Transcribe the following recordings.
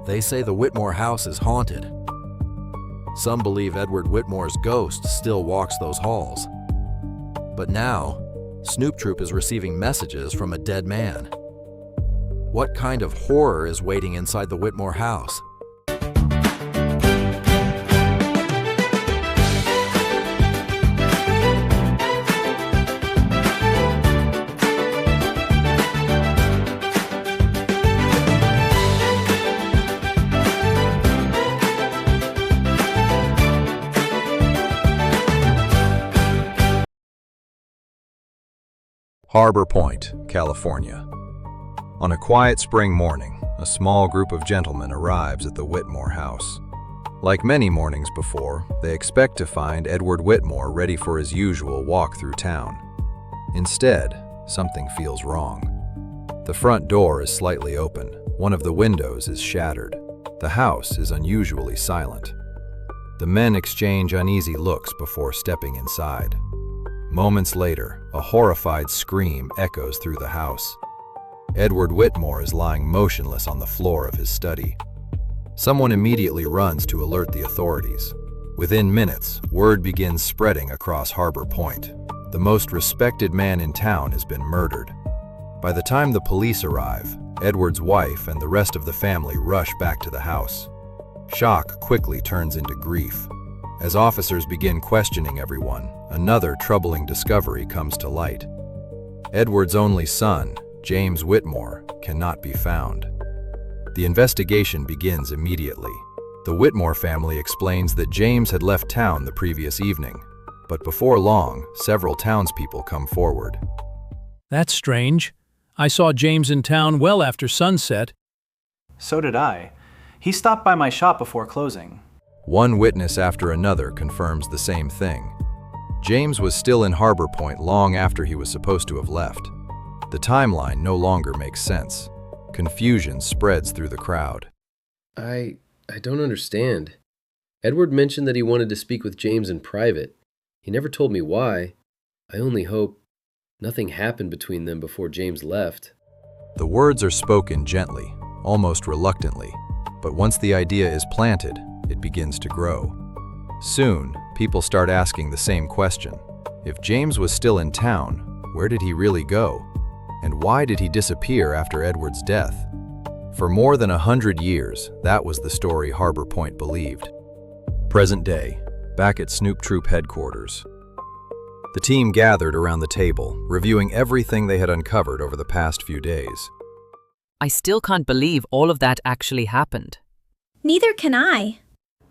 They say the Whitmore House is haunted. Some believe Edward Whitmore's ghost still walks those halls. But now, Snoop Troop is receiving messages from a dead man. What kind of horror is waiting inside the Whitmore House? Harbor Point, California. On a quiet spring morning, a small group of gentlemen arrives at the Whitmore House. Like many mornings before, they expect to find Edward Whitmore ready for his usual walk through town. Instead, something feels wrong. The front door is slightly open. One of the windows is shattered. The house is unusually silent. The men exchange uneasy looks before stepping inside. Moments later, a horrified scream echoes through the house. Edward Whitmore is lying motionless on the floor of his study. Someone immediately runs to alert the authorities. Within minutes, word begins spreading across Harbor Point. The most respected man in town has been murdered. By the time the police arrive, Edward's wife and the rest of the family rush back to the house. Shock quickly turns into grief. As officers begin questioning everyone, another troubling discovery comes to light. Edward's only son, James Whitmore, cannot be found. The investigation begins immediately. The Whitmore family explains that James had left town the previous evening, but before long, several townspeople come forward. That's strange. I saw James in town well after sunset. So did I. He stopped by my shop before closing. One witness after another confirms the same thing. James was still in Harbor Point long after he was supposed to have left. The timeline no longer makes sense. Confusion spreads through the crowd. I don't understand. Edward mentioned that he wanted to speak with James in private. He never told me why. I only hope nothing happened between them before James left. The words are spoken gently, almost reluctantly, but once the idea is planted, it begins to grow. Soon, people start asking the same question. If James was still in town, where did he really go? And why did he disappear after Edward's death? For more than 100 years, that was the story Harbor Point believed. Present day, back at Snoop Troop headquarters. The team gathered around the table, reviewing everything they had uncovered over the past few days. I still can't believe all of that actually happened. Neither can I.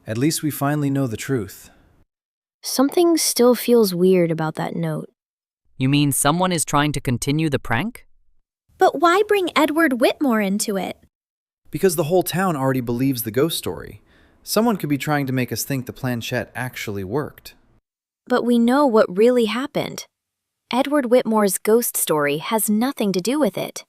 At least we finally know the truth. Something still feels weird about that note. You mean someone is trying to continue the prank? But why bring Edward Whitmore into it? Because the whole town already believes the ghost story. Someone could be trying to make us think the planchette actually worked. But we know what really happened. Edward Whitmore's ghost story has nothing to do with it.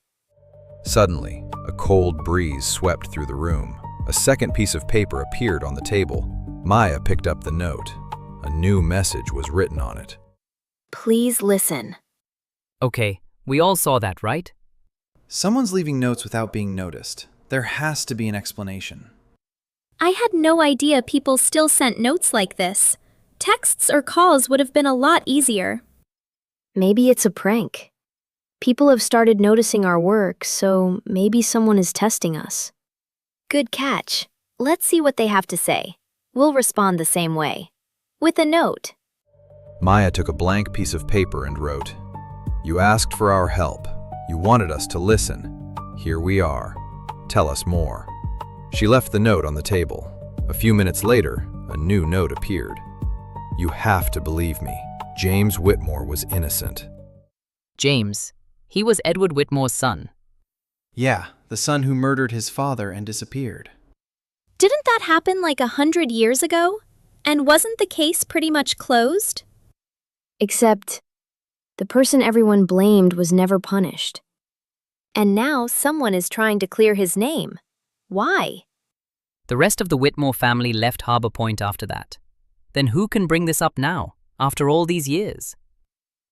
Suddenly, a cold breeze swept through the room. A second piece of paper appeared on the table. Maya picked up the note. A new message was written on it. Please listen. Okay, we all saw that, right? Someone's leaving notes without being noticed. There has to be an explanation. I had no idea people still sent notes like this. Texts or calls would have been a lot easier. Maybe it's a prank. People have started noticing our work, so maybe someone is testing us. Good catch. Let's see what they have to say. We'll respond the same way. With a note. Maya took a blank piece of paper and wrote, "You asked for our help. You wanted us to listen. Here we are. Tell us more." She left the note on the table. A few minutes later, a new note appeared. "You have to believe me. James Whitmore was innocent." James. He was Edward Whitmore's son. Yeah, the son who murdered his father and disappeared. Didn't that happen like 100 years ago? And wasn't the case pretty much closed? Except, the person everyone blamed was never punished. And now someone is trying to clear his name. Why? The rest of the Whitmore family left Harbor Point after that. Then who can bring this up now, after all these years?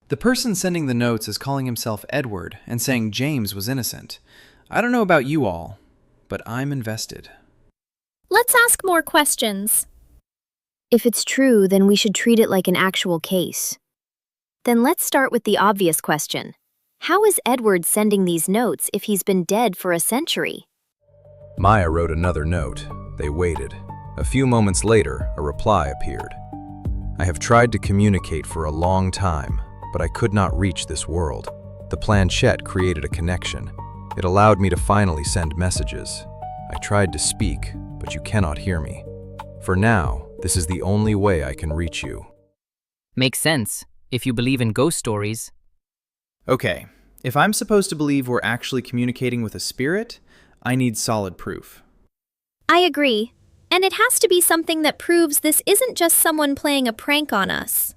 The person sending the notes is calling himself Edward and saying James was innocent. I don't know about you all, but I'm invested. Let's ask more questions. If it's true, then we should treat it like an actual case. Then let's start with the obvious question. How is Edward sending these notes if he's been dead for a century? Maya wrote another note. They waited. A few moments later, a reply appeared. I have tried to communicate for a long time, but I could not reach this world. The planchette created a connection. It allowed me to finally send messages. I tried to speak, but you cannot hear me. For now, this is the only way I can reach you. Makes sense, if you believe in ghost stories. Okay, if I'm supposed to believe we're actually communicating with a spirit, I need solid proof. I agree. And it has to be something that proves this isn't just someone playing a prank on us.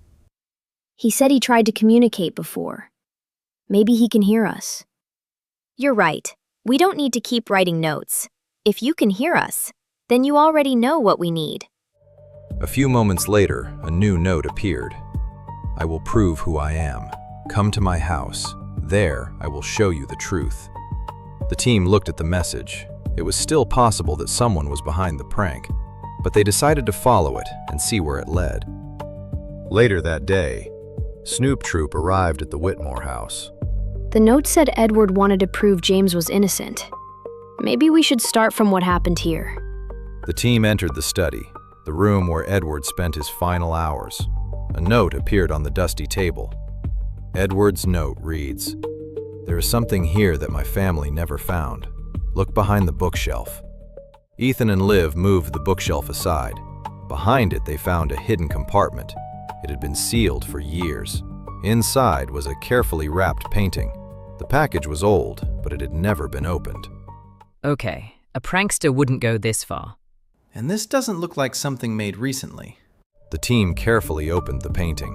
He said he tried to communicate before. Maybe he can hear us. You're right. We don't need to keep writing notes. If you can hear us, then you already know what we need. A few moments later, a new note appeared. I will prove who I am. Come to my house. There, I will show you the truth. The team looked at the message. It was still possible that someone was behind the prank, but they decided to follow it and see where it led. Later that day, Snoop Troop arrived at the Whitmore House. The note said Edward wanted to prove James was innocent. Maybe we should start from what happened here. The team entered the study, the room where Edward spent his final hours. A note appeared on the dusty table. Edward's note reads, "There is something here that my family never found. Look behind the bookshelf." Ethan and Liv moved the bookshelf aside. Behind it, they found a hidden compartment. It had been sealed for years. Inside was a carefully wrapped painting. The package was old, but it had never been opened. Okay, a prankster wouldn't go this far. And this doesn't look like something made recently. The team carefully opened the painting.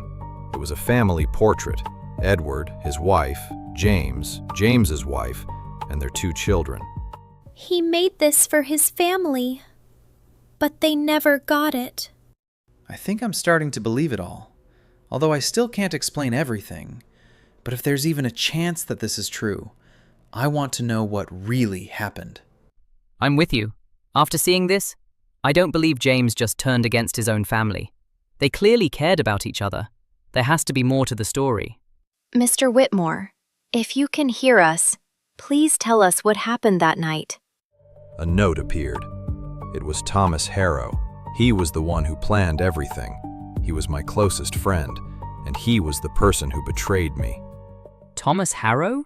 It was a family portrait. Edward, his wife, James, James's wife, and their 2 children. He made this for his family, but they never got it. I think I'm starting to believe it all, although I still can't explain everything. But if there's even a chance that this is true, I want to know what really happened. I'm with you. After seeing this, I don't believe James just turned against his own family. They clearly cared about each other. There has to be more to the story. Mr. Whitmore, if you can hear us, please tell us what happened that night. A note appeared. It was Thomas Harrow. He was the one who planned everything. He was my closest friend, and he was the person who betrayed me. Thomas Harrow?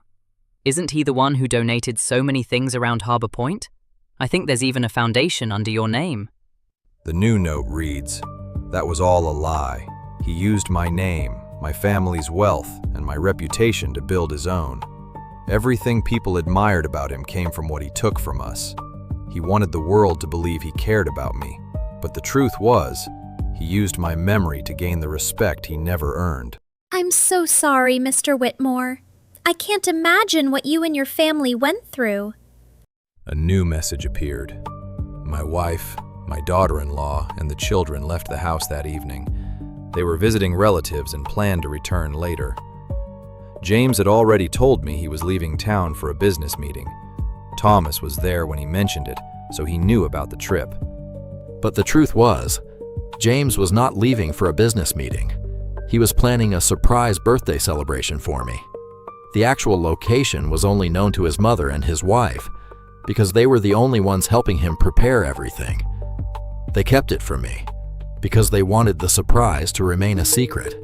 Isn't he the one who donated so many things around Harbor Point? I think there's even a foundation under your name. The new note reads, "That was all a lie. He used my name, my family's wealth, and my reputation to build his own. Everything people admired about him came from what he took from us. He wanted the world to believe he cared about me, but the truth was, he used my memory to gain the respect he never earned." I'm so sorry, Mr. Whitmore. I can't imagine what you and your family went through. A new message appeared. My wife, my daughter-in-law, and the children left the house that evening. They were visiting relatives and planned to return later. James had already told me he was leaving town for a business meeting. Thomas was there when he mentioned it, so he knew about the trip. But the truth was, James was not leaving for a business meeting. He was planning a surprise birthday celebration for me. The actual location was only known to his mother and his wife, because they were the only ones helping him prepare everything. They kept it from me, because they wanted the surprise to remain a secret.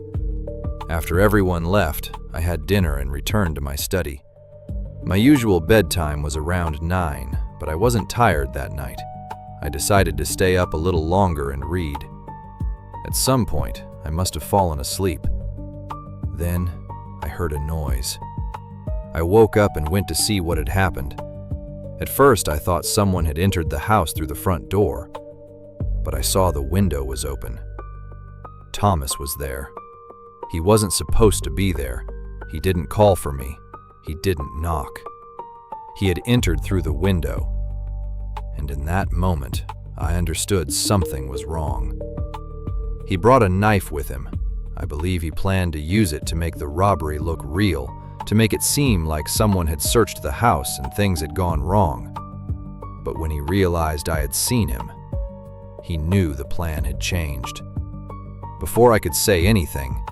After everyone left, I had dinner and returned to my study. My usual bedtime was around 9, but I wasn't tired that night. I decided to stay up a little longer and read. At some point, I must have fallen asleep. Then, I heard a noise. I woke up and went to see what had happened. At first, I thought someone had entered the house through the front door, but I saw the window was open. Thomas was there. He wasn't supposed to be there. He didn't call for me. He didn't knock. He had entered through the window, and in that moment, I understood something was wrong. He brought a knife with him. I believe he planned to use it to make the robbery look real, to make it seem like someone had searched the house and things had gone wrong. But when he realized I had seen him, he knew the plan had changed. Before I could say anything,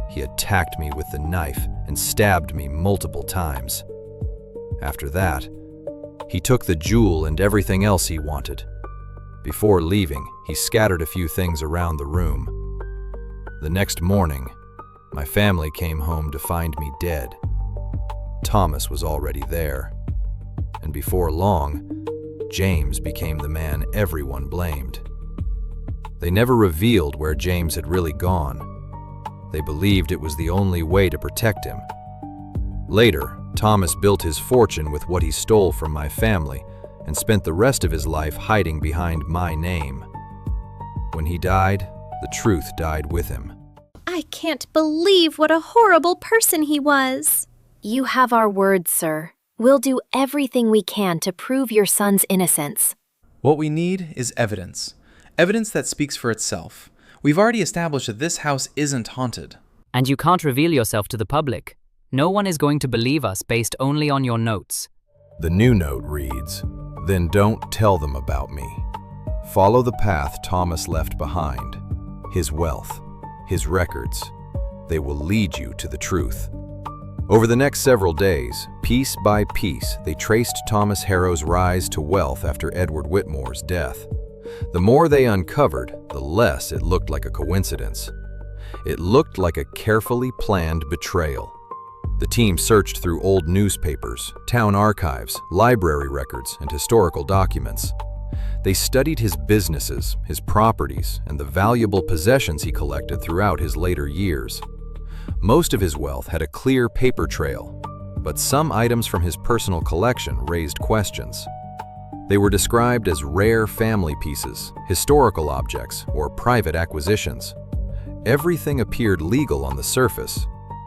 he attacked me with the knife and stabbed me multiple times. After that, he took the jewel and everything else he wanted. Before leaving, he scattered a few things around the room. The next morning, my family came home to find me dead. Thomas was already there. And before long, James became the man everyone blamed. They never revealed where James had really gone. They believed it was the only way to protect him. Later, Thomas built his fortune with what he stole from my family and spent the rest of his life hiding behind my name. When he died, the truth died with him. I can't believe what a horrible person he was. You have our word, sir. We'll do everything we can to prove your son's innocence. What we need is evidence. Evidence that speaks for itself. We've already established that this house isn't haunted. And you can't reveal yourself to the public. No one is going to believe us based only on your notes. The new note reads, "Then don't tell them about me. Follow the path Thomas left behind. His wealth, his records. They will lead you to the truth." Over the next several days, piece by piece, they traced Thomas Harrow's rise to wealth after Edward Whitmore's death. The more they uncovered, the less it looked like a coincidence. It looked like a carefully planned betrayal. The team searched through old newspapers, town archives, library records, and historical documents. They studied his businesses, his properties, and the valuable possessions he collected throughout his later years. Most of his wealth had a clear paper trail, but some items from his personal collection raised questions. They were described as rare family pieces, historical objects, or private acquisitions. Everything appeared legal on the surface,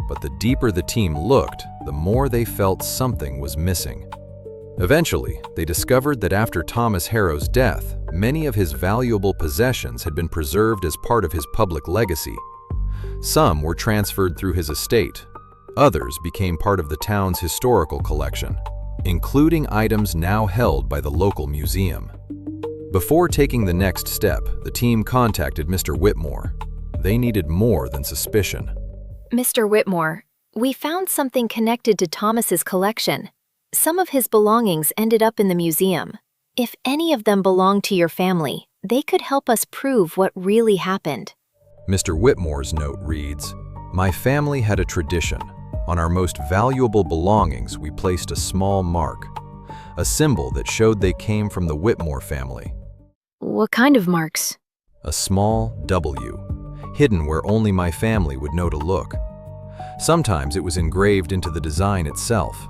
but the deeper the team looked, the more they felt something was missing. Eventually, they discovered that after Thomas Harrow's death, many of his valuable possessions had been preserved as part of his public legacy. Some were transferred through his estate. Others became part of the town's historical collection, including items now held by the local museum. Before taking the next step, the team contacted Mr. Whitmore. They needed more than suspicion. Mr. Whitmore, we found something connected to Thomas's collection. Some of his belongings ended up in the museum. If any of them belong to your family, they could help us prove what really happened. Mr. Whitmore's note reads, "My family had a tradition. On our most valuable belongings, we placed a small mark, a symbol that showed they came from the Whitmore family. What kind of marks? A small W, hidden where only my family would know to look. Sometimes it was engraved into the design itself.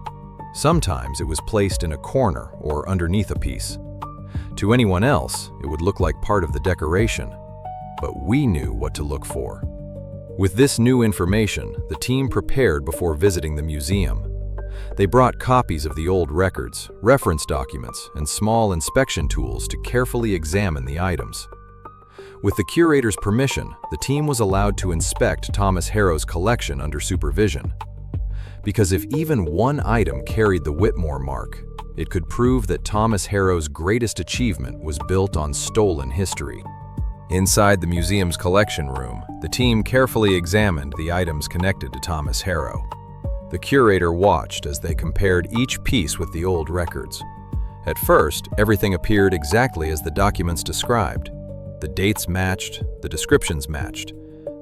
Sometimes it was placed in a corner or underneath a piece. To anyone else, it would look like part of the decoration, but we knew what to look for." With this new information, the team prepared before visiting the museum. They brought copies of the old records, reference documents, and small inspection tools to carefully examine the items. With the curator's permission, the team was allowed to inspect Thomas Harrow's collection under supervision. Because if even one item carried the Whitmore mark, it could prove that Thomas Harrow's greatest achievement was built on stolen history. Inside the museum's collection room, the team carefully examined the items connected to Thomas Harrow. The curator watched as they compared each piece with the old records. At first, everything appeared exactly as the documents described. The dates matched, the descriptions matched.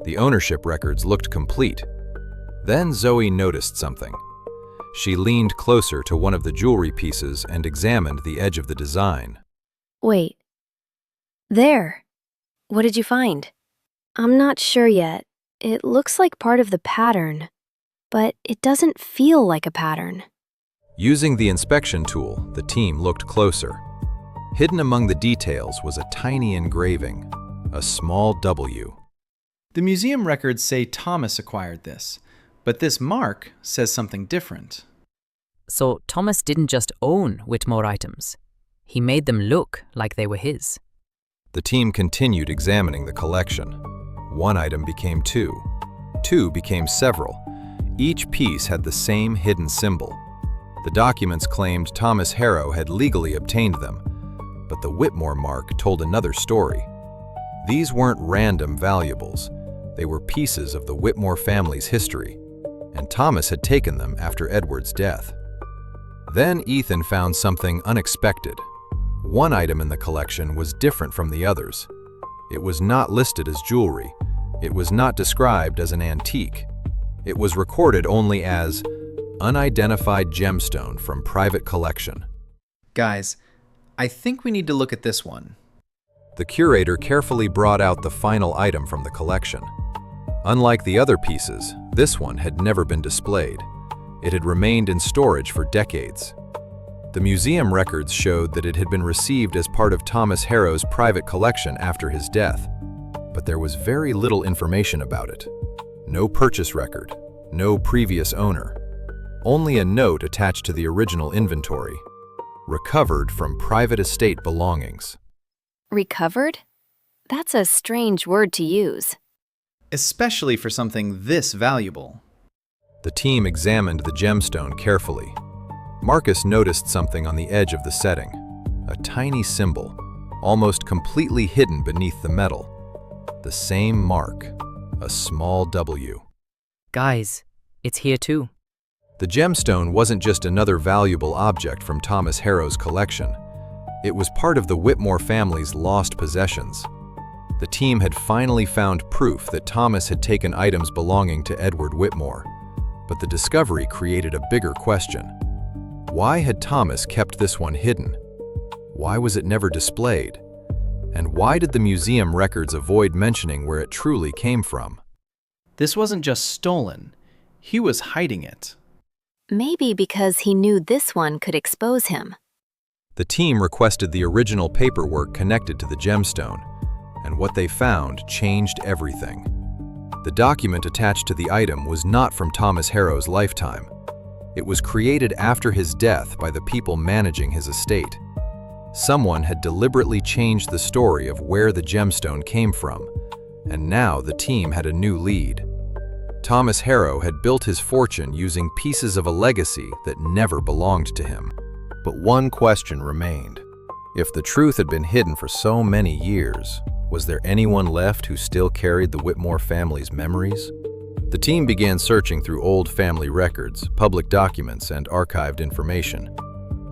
The ownership records looked complete. Then Zoe noticed something. She leaned closer to one of the jewelry pieces and examined the edge of the design. Wait. There. What did you find? I'm not sure yet. It looks like part of the pattern, but it doesn't feel like a pattern. Using the inspection tool, the team looked closer. Hidden among the details was a tiny engraving, a small W. The museum records say Thomas acquired this, but this mark says something different. So Thomas didn't just own Whitmore items. He made them look like they were his. The team continued examining the collection. One item became two. Two became several. Each piece had the same hidden symbol. The documents claimed Thomas Harrow had legally obtained them, but the Whitmore mark told another story. These weren't random valuables. They were pieces of the Whitmore family's history, and Thomas had taken them after Edward's death. Then Ethan found something unexpected. One item in the collection was different from the others. It was not listed as jewelry. It was not described as an antique. It was recorded only as unidentified gemstone from private collection. Guys, I think we need to look at this one. The curator carefully brought out the final item from the collection. Unlike the other pieces, this one had never been displayed. It had remained in storage for decades. The museum records showed that it had been received as part of Thomas Harrow's private collection after his death, but there was very little information about it. No purchase record, no previous owner. Only a note attached to the original inventory, recovered from private estate belongings. Recovered? That's a strange word to use. Especially for something this valuable. The team examined the gemstone carefully. Marcus noticed something on the edge of the setting, a tiny symbol, almost completely hidden beneath the metal. The same mark, a small W. Guys, it's here too. The gemstone wasn't just another valuable object from Thomas Harrow's collection. It was part of the Whitmore family's lost possessions. The team had finally found proof that Thomas had taken items belonging to Edward Whitmore, but the discovery created a bigger question. Why had Thomas kept this one hidden? Why was it never displayed? And why did the museum records avoid mentioning where it truly came from? This wasn't just stolen. He was hiding it. Maybe because he knew this one could expose him. The team requested the original paperwork connected to the gemstone, and what they found changed everything. The document attached to the item was not from Thomas Harrow's lifetime. It was created after his death by the people managing his estate. Someone had deliberately changed the story of where the gemstone came from, and now the team had a new lead. Thomas Harrow had built his fortune using pieces of a legacy that never belonged to him. But one question remained. If the truth had been hidden for so many years, was there anyone left who still carried the Whitmore family's memories? The team began searching through old family records, public documents, and archived information.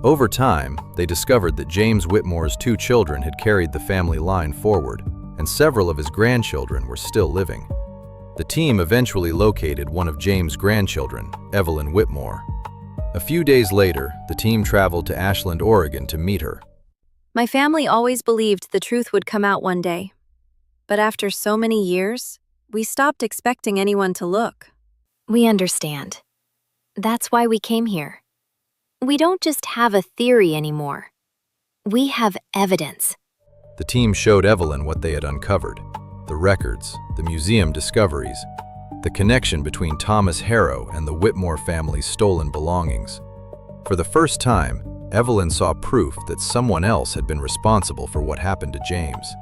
Over time, they discovered that James Whitmore's 2 children had carried the family line forward, and several of his grandchildren were still living. The team eventually located one of James' grandchildren, Evelyn Whitmore. A few days later, the team traveled to Ashland, Oregon to meet her. My family always believed the truth would come out one day. But after so many years, we stopped expecting anyone to look. We understand. That's why we came here. We don't just have a theory anymore. We have evidence. The team showed Evelyn what they had uncovered, the records, the museum discoveries, the connection between Thomas Harrow and the Whitmore family's stolen belongings. For the first time, Evelyn saw proof that someone else had been responsible for what happened to James.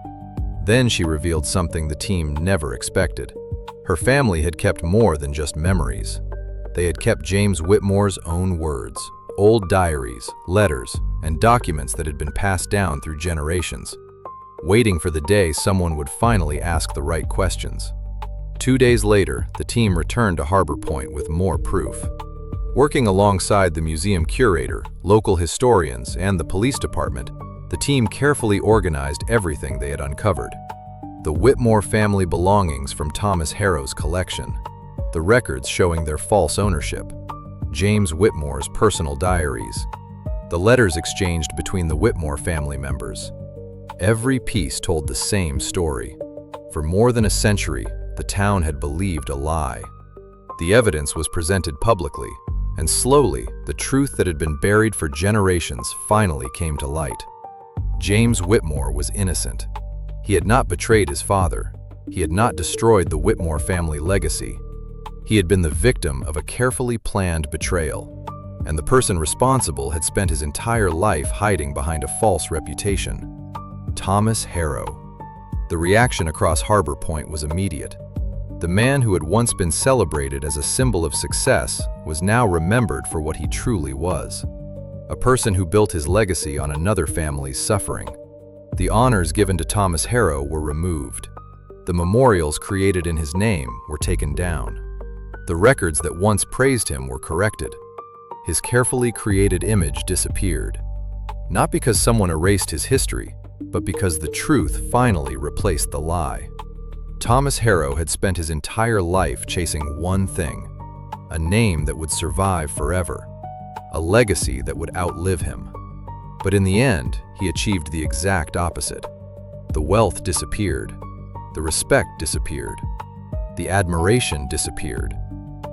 Then she revealed something the team never expected. Her family had kept more than just memories. They had kept James Whitmore's own words, old diaries, letters, and documents that had been passed down through generations, waiting for the day someone would finally ask the right questions. 2 days later, the team returned to Harbor Point with more proof. Working alongside the museum curator, local historians, and the police department, the team carefully organized everything they had uncovered. The Whitmore family belongings from Thomas Harrow's collection, the records showing their false ownership, James Whitmore's personal diaries, the letters exchanged between the Whitmore family members. Every piece told the same story. For more than a century, the town had believed a lie. The evidence was presented publicly, and slowly, the truth that had been buried for generations finally came to light. James Whitmore was innocent. He had not betrayed his father. He had not destroyed the Whitmore family legacy. He had been the victim of a carefully planned betrayal, and the person responsible had spent his entire life hiding behind a false reputation. Thomas Harrow. The reaction across Harbor Point was immediate. The man who had once been celebrated as a symbol of success was now remembered for what he truly was. A person who built his legacy on another family's suffering. The honors given to Thomas Harrow were removed. The memorials created in his name were taken down. The records that once praised him were corrected. His carefully created image disappeared. Not because someone erased his history, but because the truth finally replaced the lie. Thomas Harrow had spent his entire life chasing one thing, a name that would survive forever, a legacy that would outlive him. But in the end, he achieved the exact opposite. The wealth disappeared, the respect disappeared, the admiration disappeared,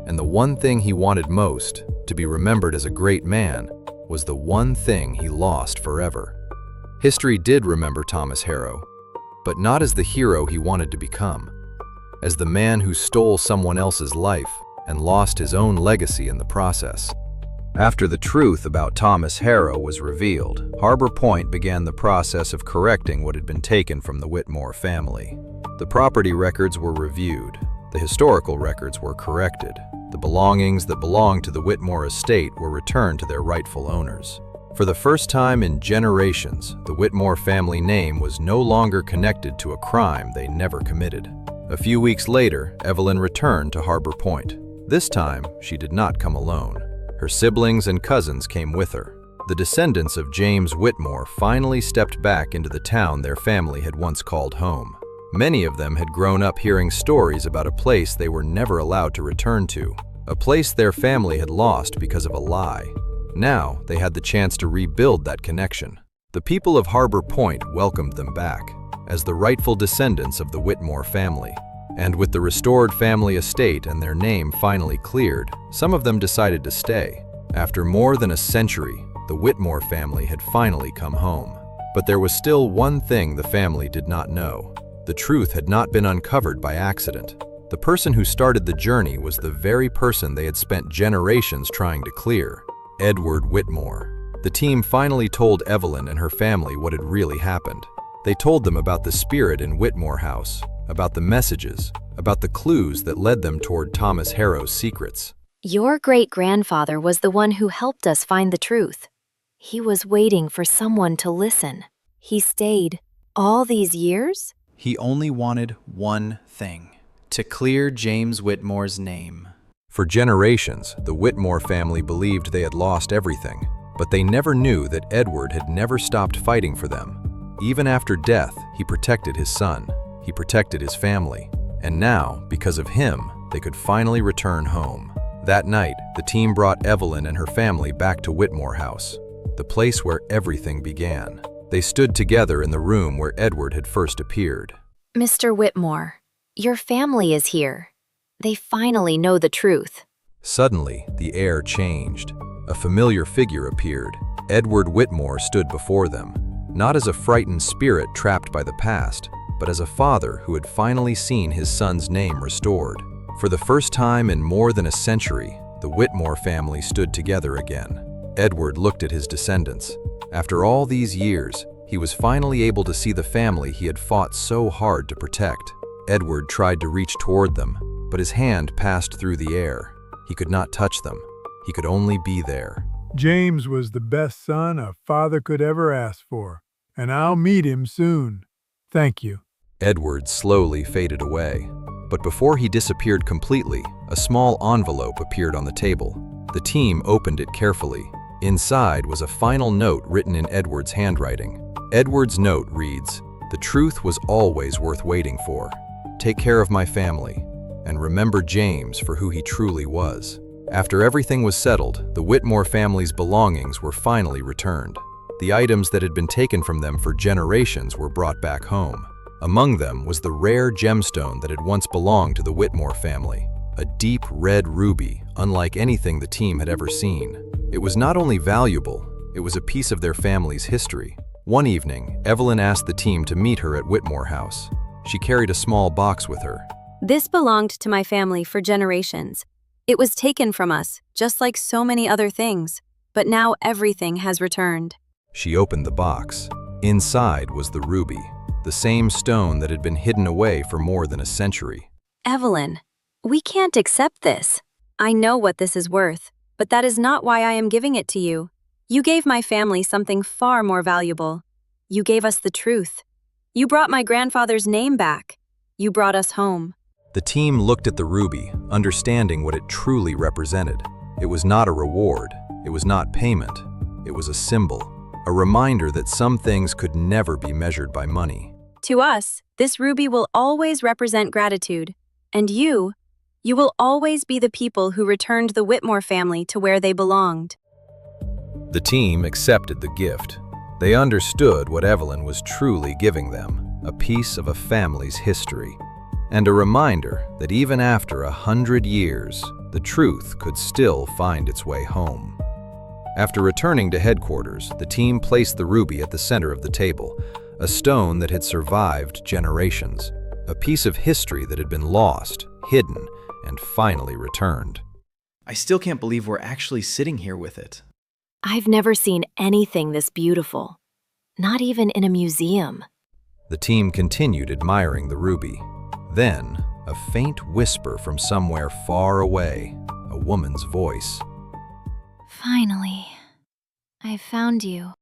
and the one thing he wanted most, to be remembered as a great man, was the one thing he lost forever. History did remember Thomas Harrow, but not as the hero he wanted to become, as the man who stole someone else's life and lost his own legacy in the process. After the truth about Thomas Harrow was revealed, Harbor Point began the process of correcting what had been taken from the Whitmore family. The property records were reviewed, the historical records were corrected, the belongings that belonged to the Whitmore estate were returned to their rightful owners. For the first time in generations, the Whitmore family name was no longer connected to a crime they never committed. A few weeks later, Evelyn returned to Harbor Point. This time, she did not come alone. Her siblings and cousins came with her. The descendants of James Whitmore finally stepped back into the town their family had once called home. Many of them had grown up hearing stories about a place they were never allowed to return to, a place their family had lost because of a lie. Now, they had the chance to rebuild that connection. The people of Harbor Point welcomed them back, as the rightful descendants of the Whitmore family. And with the restored family estate and their name finally cleared, some of them decided to stay. After more than a century, the Whitmore family had finally come home. But there was still one thing the family did not know. The truth had not been uncovered by accident. The person who started the journey was the very person they had spent generations trying to clear. Edward Whitmore. The team finally told Evelyn and her family what had really happened. They told them about the spirit in Whitmore House, about the messages, about the clues that led them toward Thomas Harrow's secrets. Your great-grandfather was the one who helped us find the truth. He was waiting for someone to listen. He stayed all these years? He only wanted one thing: to clear James Whitmore's name. For generations, the Whitmore family believed they had lost everything, but they never knew that Edward had never stopped fighting for them. Even after death, he protected his son, he protected his family, and now, because of him, they could finally return home. That night, the team brought Evelyn and her family back to Whitmore House, the place where everything began. They stood together in the room where Edward had first appeared. Mr. Whitmore, your family is here. They finally know the truth. Suddenly, the air changed. A familiar figure appeared. Edward Whitmore stood before them, not as a frightened spirit trapped by the past, but as a father who had finally seen his son's name restored. For the first time in more than a century, the Whitmore family stood together again. Edward looked at his descendants. After all these years, he was finally able to see the family he had fought so hard to protect. Edward tried to reach toward them, but his hand passed through the air. He could not touch them. He could only be there. James was the best son a father could ever ask for, and I'll meet him soon. Thank you. Edward slowly faded away. But before he disappeared completely, a small envelope appeared on the table. The team opened it carefully. Inside was a final note written in Edward's handwriting. Edward's note reads, "The truth was always worth waiting for. Take care of my family, and remember James for who he truly was." After everything was settled, the Whitmore family's belongings were finally returned. The items that had been taken from them for generations were brought back home. Among them was the rare gemstone that had once belonged to the Whitmore family, a deep red ruby, unlike anything the team had ever seen. It was not only valuable, it was a piece of their family's history. One evening, Evelyn asked the team to meet her at Whitmore House. She carried a small box with her. This belonged to my family for generations. It was taken from us, just like so many other things, but now everything has returned. She opened the box. Inside was the ruby, the same stone that had been hidden away for more than a century. Evelyn, we can't accept this. I know what this is worth, but that is not why I am giving it to you. You gave my family something far more valuable. You gave us the truth. You brought my grandfather's name back. You brought us home. The team looked at the ruby, understanding what it truly represented. It was not a reward. It was not payment. It was a symbol, a reminder that some things could never be measured by money. To us, this ruby will always represent gratitude. And you will always be the people who returned the Whitmore family to where they belonged. The team accepted the gift. They understood what Evelyn was truly giving them, a piece of a family's history, and a reminder that even after 100 years, the truth could still find its way home. After returning to headquarters, the team placed the ruby at the center of the table, a stone that had survived generations, a piece of history that had been lost, hidden, and finally returned. I still can't believe we're actually sitting here with it. I've never seen anything this beautiful, not even in a museum. The team continued admiring the ruby. Then, a faint whisper from somewhere far away, a woman's voice. Finally, I found you.